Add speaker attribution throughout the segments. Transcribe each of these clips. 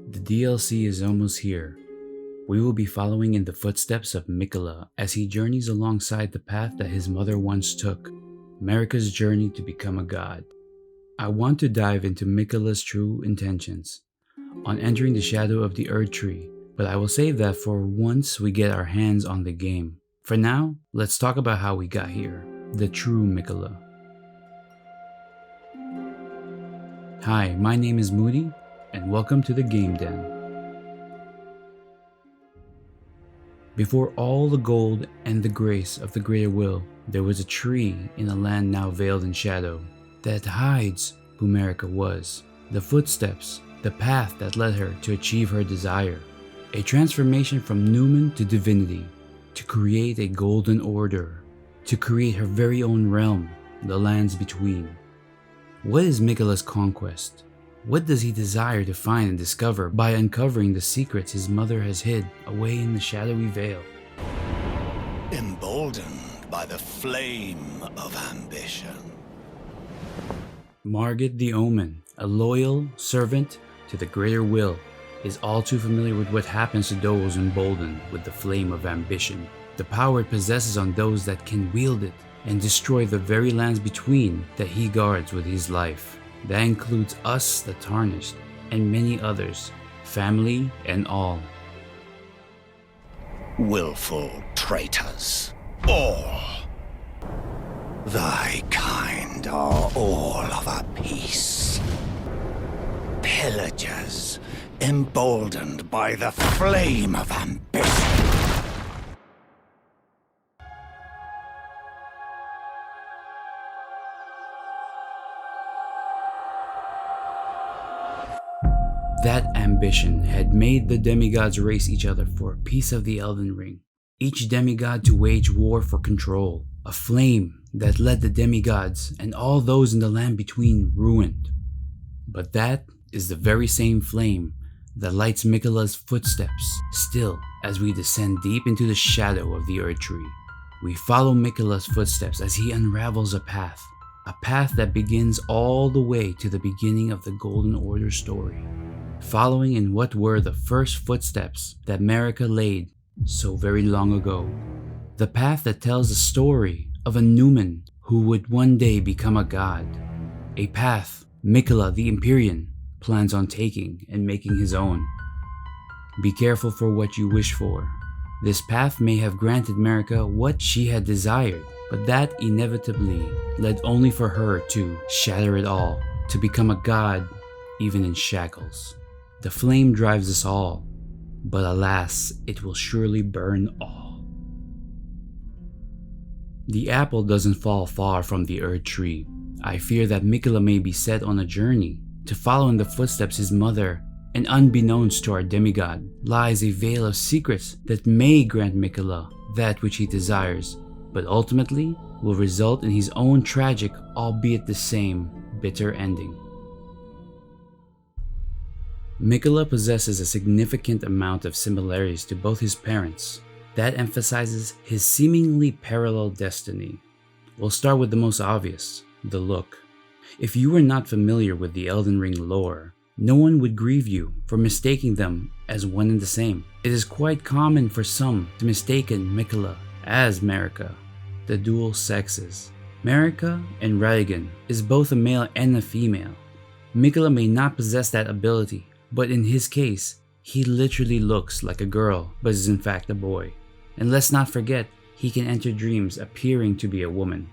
Speaker 1: The DLC is almost here. We will be following in the footsteps of Miquella as he journeys alongside the path that his mother once took, Marika's journey to become a god. I want to dive into Miquella's true intentions on entering the shadow of the Erdtree, but I will save that for once we get our hands on the game. For now, let's talk about how we got here, the true Miquella. Hi, my name is Moody, and welcome to the Game Den. Before all the gold and the grace of the greater will, there was a tree in a land now veiled in shadow that hides who Marika was, the footsteps, the path that led her to achieve her desire, a transformation from Numen to divinity, to create a golden order, to create her very own realm, the lands between. What is Miquella's conquest? What does he desire to find and discover by uncovering the secrets his mother has hid away in the shadowy veil?
Speaker 2: Emboldened by the flame of ambition.
Speaker 1: Margit the Omen, a loyal servant to the greater will, is all too familiar with what happens to those emboldened with the flame of ambition, the power it possesses on those that can wield it and destroy the very lands between that he guards with his life. That includes us, the Tarnished, and many others, family and all.
Speaker 2: Willful traitors, all. Thy kind are all of a piece. Pillagers, emboldened by the flame of ambition.
Speaker 1: That ambition had made the demigods race each other for a piece of the Elden Ring, each demigod to wage war for control, a flame that led the demigods and all those in the land between ruined. But that is the very same flame that lights Miquella's footsteps still as we descend deep into the shadow of the Erdtree. We follow Miquella's footsteps as he unravels a path that begins all the way to the beginning of the Golden Order story, following in what were the first footsteps that Marika laid so very long ago. The path that tells the story of a Numen who would one day become a god. A path Miquella the Empyrean plans on taking and making his own. Be careful for what you wish for. This path may have granted Marika what she had desired, but that inevitably led only for her to shatter it all, to become a god even in shackles. The flame drives us all, but alas, it will surely burn all. The apple doesn't fall far from the Erdtree. I fear that Miquella may be set on a journey to follow in the footsteps his mother, and unbeknownst to our demigod lies a veil of secrets that may grant Miquella that which he desires, but ultimately will result in his own tragic, albeit the same, bitter ending. Miquella possesses a significant amount of similarities to both his parents. That emphasizes his seemingly parallel destiny. We'll start with the most obvious, the look. If you were not familiar with the Elden Ring lore, no one would grieve you for mistaking them as one and the same. It is quite common for some to mistaken Miquella as Marika, the dual sexes. Marika and Radagon is both a male and a female. Miquella may not possess that ability, but in his case, he literally looks like a girl but is in fact a boy. And let's not forget, he can enter dreams appearing to be a woman.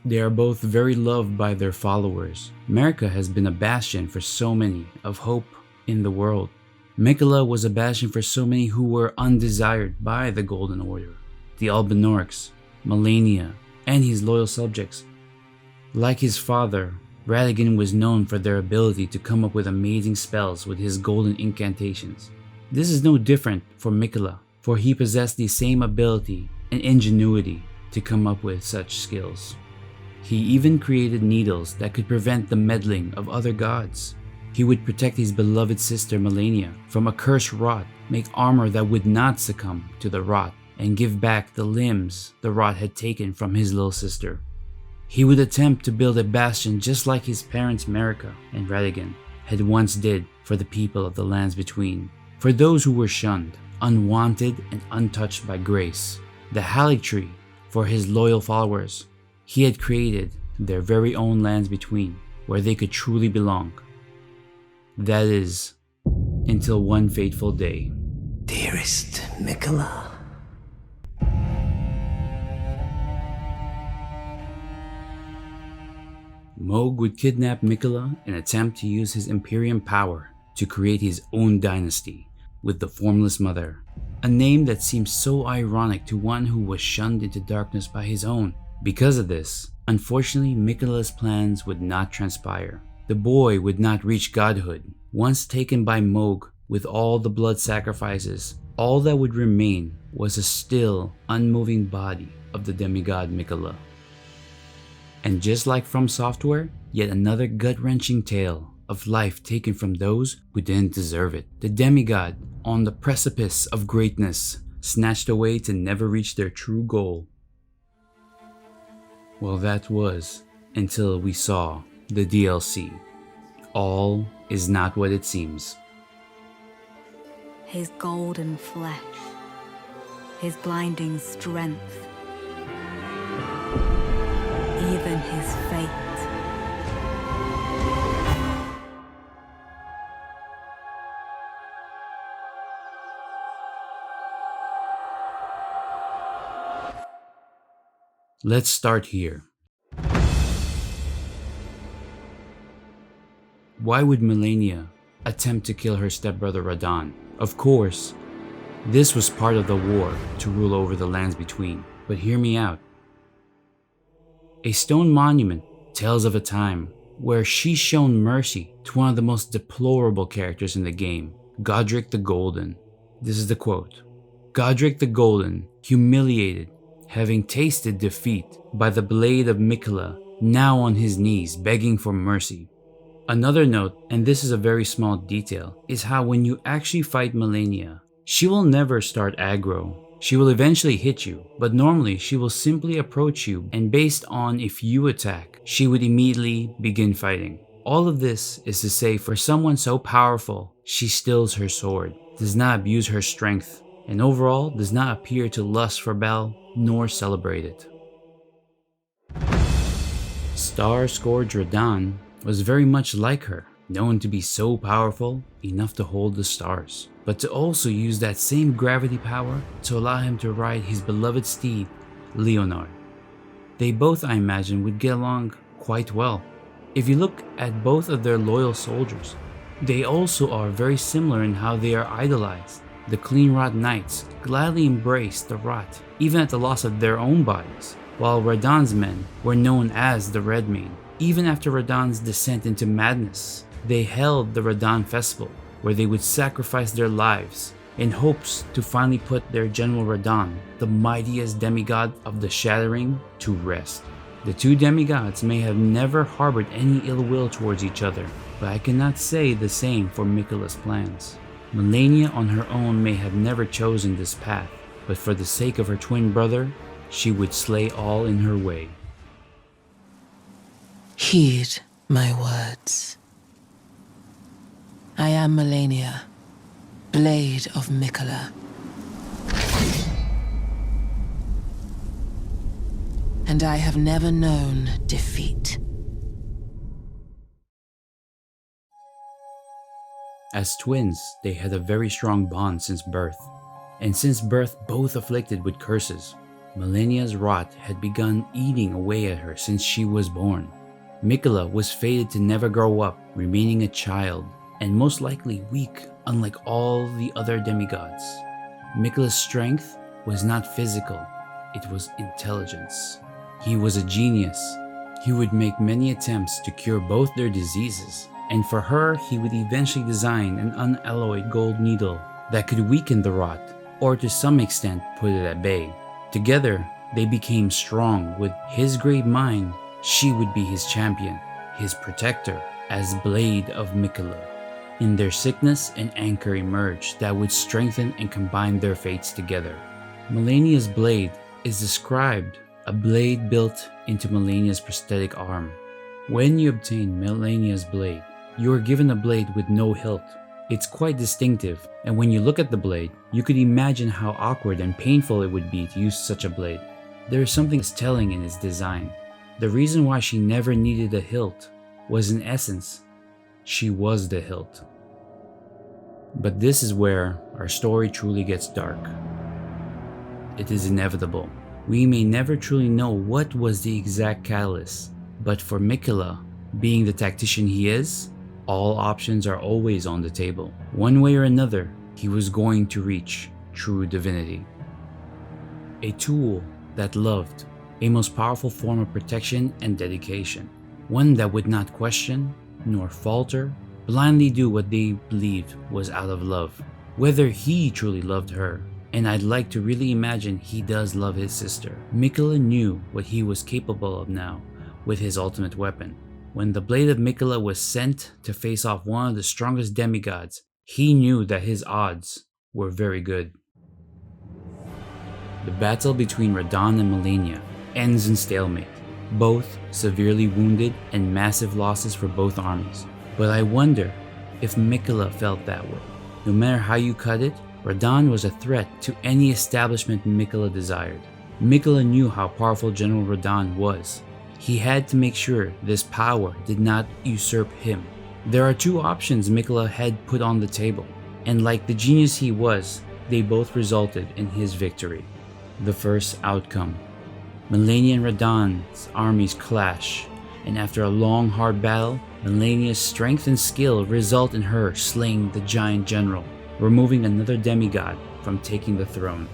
Speaker 1: They are both very loved by their followers. Marika has been a bastion for so many of hope in the world. Miquella was a bastion for so many who were undesired by the Golden Order, the Albinorcs, Malenia, and his loyal subjects. Like his father, Radagon was known for their ability to come up with amazing spells with his golden incantations. This is no different for Miquella, for he possessed the same ability and ingenuity to come up with such skills. He even created needles that could prevent the meddling of other gods. He would protect his beloved sister Malenia from a cursed rot, make armor that would not succumb to the rot, and give back the limbs the rot had taken from his little sister. He would attempt to build a bastion just like his parents Marika and Radagon, had once did for the people of the lands between, for those who were shunned, unwanted, and untouched by grace. The Erdtree, for his loyal followers, he had created their very own lands between, where they could truly belong. That is, until one fateful day.
Speaker 2: Dearest Miquella.
Speaker 1: Mohg would kidnap Miquella and attempt to use his Imperium power to create his own dynasty with the Formless Mother, a name that seems so ironic to one who was shunned into darkness by his own. Because of this, unfortunately, Miquella's plans would not transpire. The boy would not reach godhood. Once taken by Mohg with all the blood sacrifices, all that would remain was a still, unmoving body of the demigod Miquella. And just like From Software, yet another gut-wrenching tale of life taken from those who didn't deserve it. The demigod, on the precipice of greatness, snatched away to never reach their true goal. Well, that was until we saw the DLC. All is not what it seems.
Speaker 3: His golden flesh, his blinding strength, even his fate.
Speaker 1: Let's start here. Why would Malenia attempt to kill her stepbrother Radahn? Of course, this was part of the war to rule over the lands between, but hear me out. A stone monument tells of a time where she shown mercy to one of the most deplorable characters in the game, Godric the Golden. This is the quote. Godric the Golden, humiliated, having tasted defeat by the blade of Miquella, now on his knees begging for mercy. Another note, and this is a very small detail, is how when you actually fight Malenia, she will never start aggro. She will eventually hit you, but normally she will simply approach you, and based on if you attack, she would immediately begin fighting. All of this is to say, for someone so powerful, she stills her sword, does not abuse her strength, and overall does not appear to lust for Bel nor celebrate it. Star-scourge Radahn was very much like her, known to be so powerful enough to hold the stars, but to also use that same gravity power to allow him to ride his beloved steed, Leonard. They both, I imagine, would get along quite well. If you look at both of their loyal soldiers, they also are very similar in how they are idolized. The Clean Rot Knights gladly embraced the rot, even at the loss of their own bodies, while Radahn's men were known as the Redmane. Even after Radahn's descent into madness, they held the Radahn Festival, where they would sacrifice their lives in hopes to finally put their General Radahn, the mightiest demigod of the Shattering, to rest. The two demigods may have never harbored any ill will towards each other, but I cannot say the same for Miquella's plans. Malenia on her own may have never chosen this path, but for the sake of her twin brother, she would slay all in her way.
Speaker 4: Heed my words. I am Malenia, Blade of Miquella. And I have never known defeat.
Speaker 1: As twins, they had a very strong bond since birth, and since birth both afflicted with curses. Malenia's rot had begun eating away at her since she was born. Miquella was fated to never grow up, remaining a child, and most likely weak, unlike all the other demigods. Miquella's strength was not physical, it was intelligence. He was a genius. He would make many attempts to cure both their diseases, and for her he would eventually design an unalloyed gold needle that could weaken the rot, or to some extent put it at bay. Together, they became strong. With his great mind, she would be his champion, his protector, as Blade of Miquella. In their sickness, an anchor emerged that would strengthen and combine their fates together. Malenia's blade is described a blade built into Malenia's prosthetic arm. When you obtain Malenia's blade, you are given a blade with no hilt. It's quite distinctive, and when you look at the blade, you could imagine how awkward and painful it would be to use such a blade. There is something telling in its design. The reason why she never needed a hilt was, in essence, she was the hilt. But this is where our story truly gets dark. It is inevitable. We may never truly know what was the exact catalyst, but for Miquella, being the tactician he is, all options are always on the table. One way or another, he was going to reach true divinity. A tool that loved, a most powerful form of protection and dedication. One that would not question, nor falter, blindly do what they believed was out of love, whether he truly loved her. And I'd like to really imagine he does love his sister. Miquella knew what he was capable of now with his ultimate weapon. When the blade of Miquella was sent to face off one of the strongest demigods, he knew that his odds were very good. The battle between Radahn and Malenia ends in stalemate, both severely wounded and massive losses for both armies. But I wonder if Miquella felt that way. No matter how you cut it, Radahn was a threat to any establishment Miquella desired. Miquella knew how powerful General Radahn was. He had to make sure this power did not usurp him. There are two options Miquella had put on the table, and like the genius he was, they both resulted in his victory. The first outcome. Malenia and Radahn's armies clash, and after a long hard battle, Malenia's strength and skill result in her slaying the giant general, removing another demigod from taking the throne.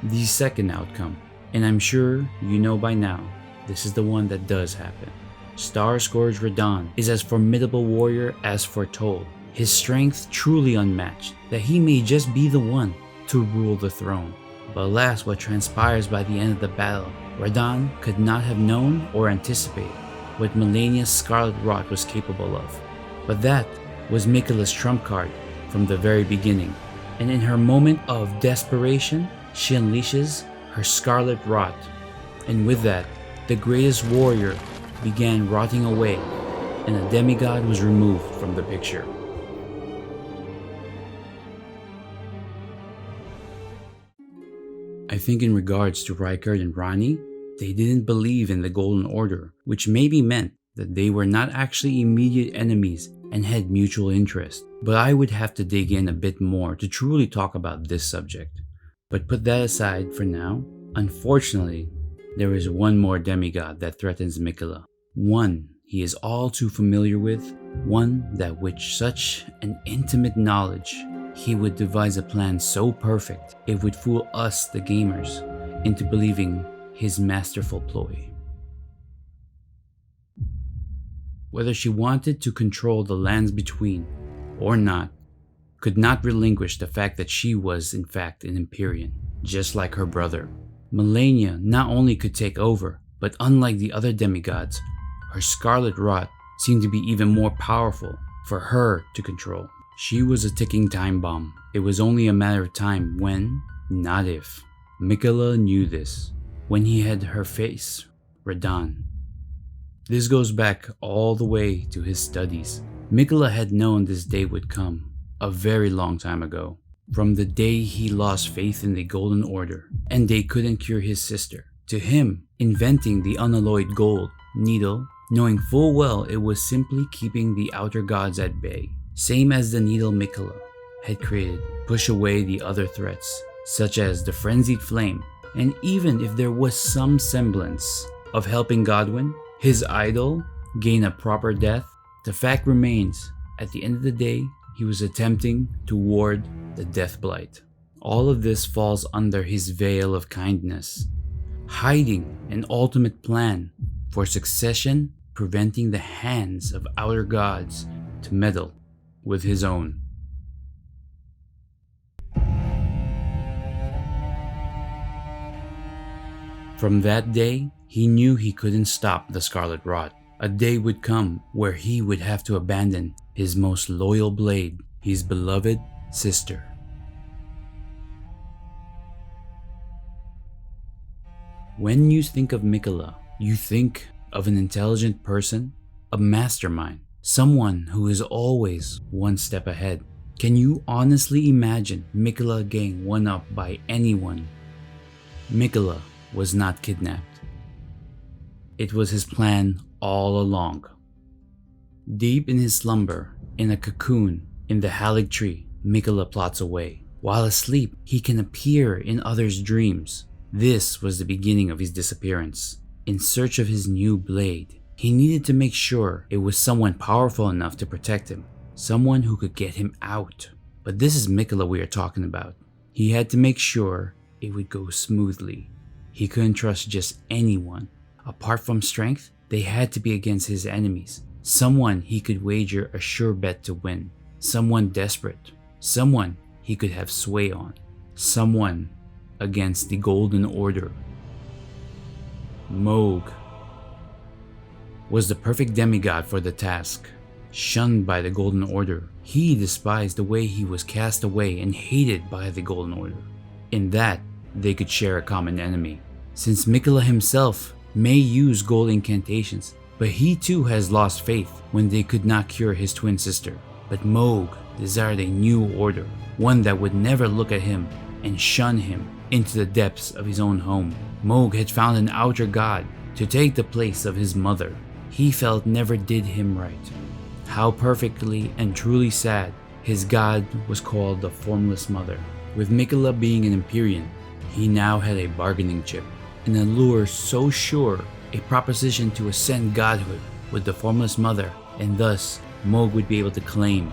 Speaker 1: The second outcome, and I'm sure you know by now, this is the one that does happen. Star-Scourge Radahn is as formidable warrior as foretold, his strength truly unmatched, that he may just be the one to rule the throne. But alas, what transpires by the end of the battle, Radahn could not have known or anticipated what Malenia's Scarlet Rot was capable of. But that was Miquella's trump card from the very beginning, and in her moment of desperation, she unleashes her Scarlet Rot, and with that, the greatest warrior began rotting away, and a demigod was removed from the picture. I think in regards to Rykard and Ranni, they didn't believe in the Golden Order, which maybe meant that they were not actually immediate enemies and had mutual interest. But I would have to dig in a bit more to truly talk about this subject. But put that aside for now. Unfortunately, there is one more demigod that threatens Miquella. One he is all too familiar with, one that with such an intimate knowledge, he would devise a plan so perfect it would fool us, the gamers, into believing his masterful ploy. Whether she wanted to control the lands between or not, could not relinquish the fact that she was in fact an Empyrean, just like her brother. Malenia not only could take over, but unlike the other demigods, her Scarlet Rot seemed to be even more powerful for her to control. She was a ticking time bomb. It was only a matter of time when, not if. Miquella knew this when he had her face, Radahn. This goes back all the way to his studies. Miquella had known this day would come a very long time ago, from the day he lost faith in the Golden Order and they couldn't cure his sister, to him inventing the unalloyed gold needle, knowing full well it was simply keeping the outer gods at bay, same as the needle Miquella had created, push away the other threats, such as the frenzied flame. And even if there was some semblance of helping Godwyn, his idol, gain a proper death, the fact remains, at the end of the day, he was attempting to ward the death blight. All of this falls under his veil of kindness, hiding an ultimate plan for succession, preventing the hands of outer gods to meddle with his own. From that day, he knew he couldn't stop the Scarlet Rot. A day would come where he would have to abandon his most loyal blade, his beloved sister. When you think of Miquella, you think of an intelligent person, a mastermind, someone who is always one step ahead. Can you honestly imagine Miquella getting one up by anyone? Miquella was not kidnapped. It was his plan all along. Deep in his slumber, in a cocoon in the Halig tree, Miquella plots away. While asleep, he can appear in others' dreams. This was the beginning of his disappearance. In search of his new blade, he needed to make sure it was someone powerful enough to protect him, someone who could get him out. But this is Miquella we are talking about. He had to make sure it would go smoothly. He couldn't trust just anyone. Apart from strength, they had to be against his enemies. Someone he could wager a sure bet to win. Someone desperate. Someone he could have sway on. Someone against the Golden Order. Mohg was the perfect demigod for the task. Shunned by the Golden Order, he despised the way he was cast away and hated by the Golden Order. In that, they could share a common enemy. Since Miquella himself may use gold incantations, but he too has lost faith when they could not cure his twin sister. But Mohg desired a new order, one that would never look at him and shun him into the depths of his own home. Mohg had found an outer god to take the place of his mother. He felt never did him right. How perfectly and truly sad his god was called the Formless Mother. With Miquella being an Empyrean, he now had a bargaining chip, an allure so sure, a proposition to ascend godhood with the Formless Mother, and thus Mohg would be able to claim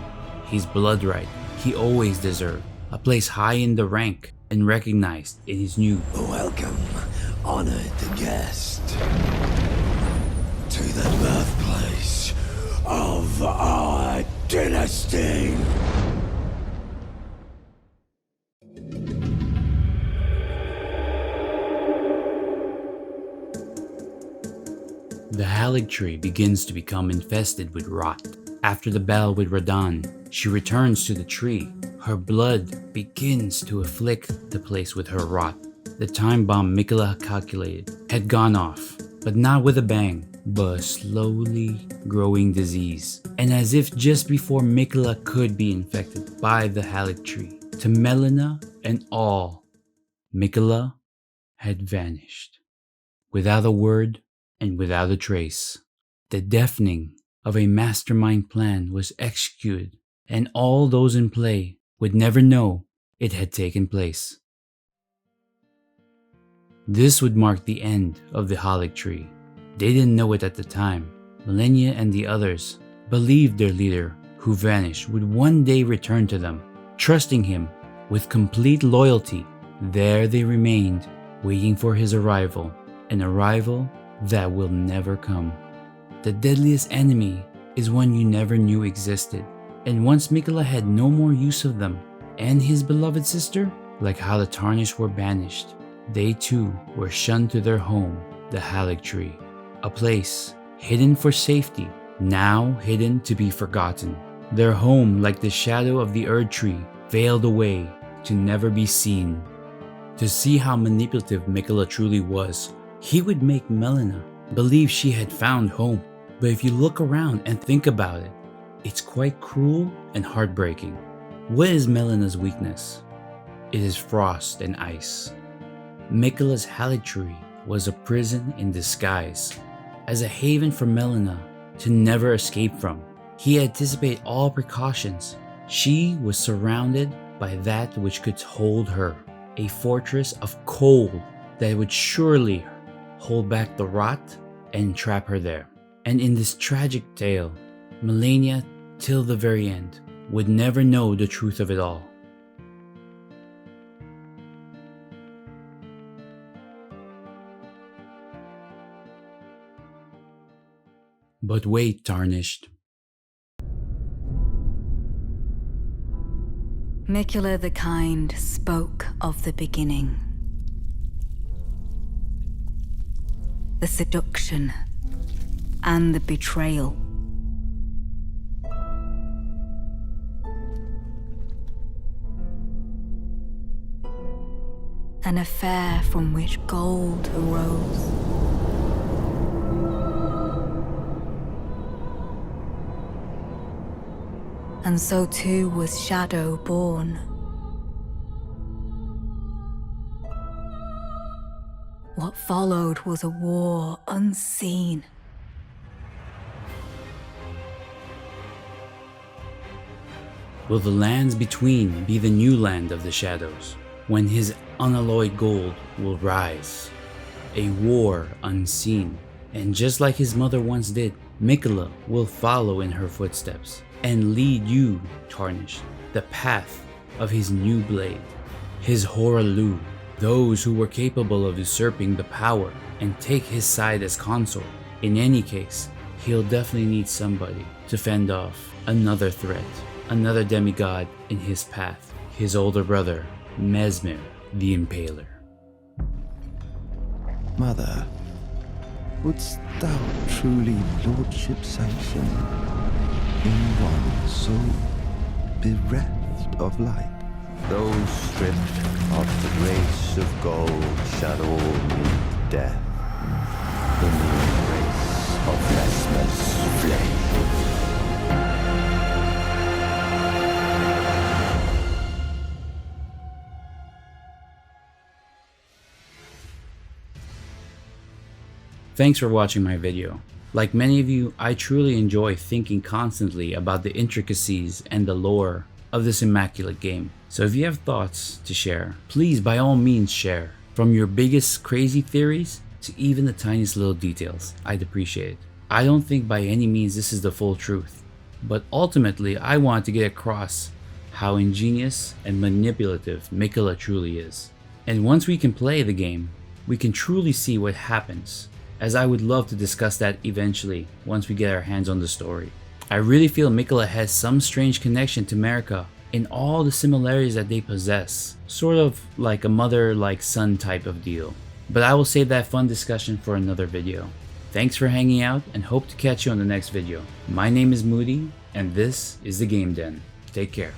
Speaker 1: his blood right he always deserved, a place high in the rank and recognized in his new
Speaker 2: Welcome, honored guest, to the birthplace of our dynasty.
Speaker 1: The Halig tree begins to become infested with rot. After the battle with Radahn, she returns to the tree. Her blood begins to afflict the place with her rot. The time bomb Miquella calculated had gone off, but not with a bang, but a slowly growing disease. And as if just before Miquella could be infected by the Halig tree, to Melina and all, Miquella had vanished. Without a word and without a trace. The deafening of a mastermind plan was executed, and all those in play would never know it had taken place. This would mark the end of the Halig tree. They didn't know it at the time. Malenia and the others believed their leader, who vanished, would one day return to them. Trusting him with complete loyalty, there they remained, waiting for his arrival, an arrival that will never come. The deadliest enemy is one you never knew existed, and once Miquella had no more use of them, and his beloved sister, like how the Tarnished were banished, they too were shunned to their home, the Halig tree, a place hidden for safety, now hidden to be forgotten. Their home, like the shadow of the Erdtree, veiled away to never be seen. To see how manipulative Miquella truly was, he would make Melina believe she had found home. But if you look around and think about it, it's quite cruel and heartbreaking. What is Melina's weakness? It is frost and ice. Miquella's Halig tree was a prison in disguise, as a haven for Melina to never escape from. He anticipated all precautions. She was surrounded by that which could hold her, a fortress of cold that would surely hold back the rot and trap her there. And in this tragic tale, Malenia, till the very end, would never know the truth of it all. But wait, Tarnished.
Speaker 3: Miquella the Kind spoke of the beginning. The seduction and the betrayal. An affair from which gold arose. and so too was Shadow born. What followed was a war unseen.
Speaker 1: Will the lands between be the new land of the shadows, when his unalloyed gold will rise? A war unseen. And just like his mother once did, Miquella will follow in her footsteps and lead you, Tarnished, the path of his new blade, his Horalu, those who were capable of usurping the power and take his side as consort. In any case, he'll definitely need somebody to fend off another threat, another demigod in his path, his older brother, Mesmer the Impaler.
Speaker 5: Mother, wouldst thou truly lordship sanction in one so bereft of light?
Speaker 6: Those stripped of the grace of gold shall all meet death in the embrace of Mesmer's flame.
Speaker 1: Thanks for watching my video. Like many of you, I truly enjoy thinking constantly about the intricacies and the lore of this immaculate game. So if you have thoughts to share, please by all means share. From your biggest crazy theories to even the tiniest little details, I'd appreciate it. I don't think by any means this is the full truth, but ultimately I want to get across how ingenious and manipulative Miquella truly is. And once we can play the game, we can truly see what happens, as I would love to discuss that eventually once we get our hands on the story. I really feel Miquella has some strange connection to Marika in all the similarities that they possess, sort of like a mother-like-son type of deal. But I will save that fun discussion for another video. Thanks for hanging out and hope to catch you on the next video. My name is Moody and this is the Game Den. Take care.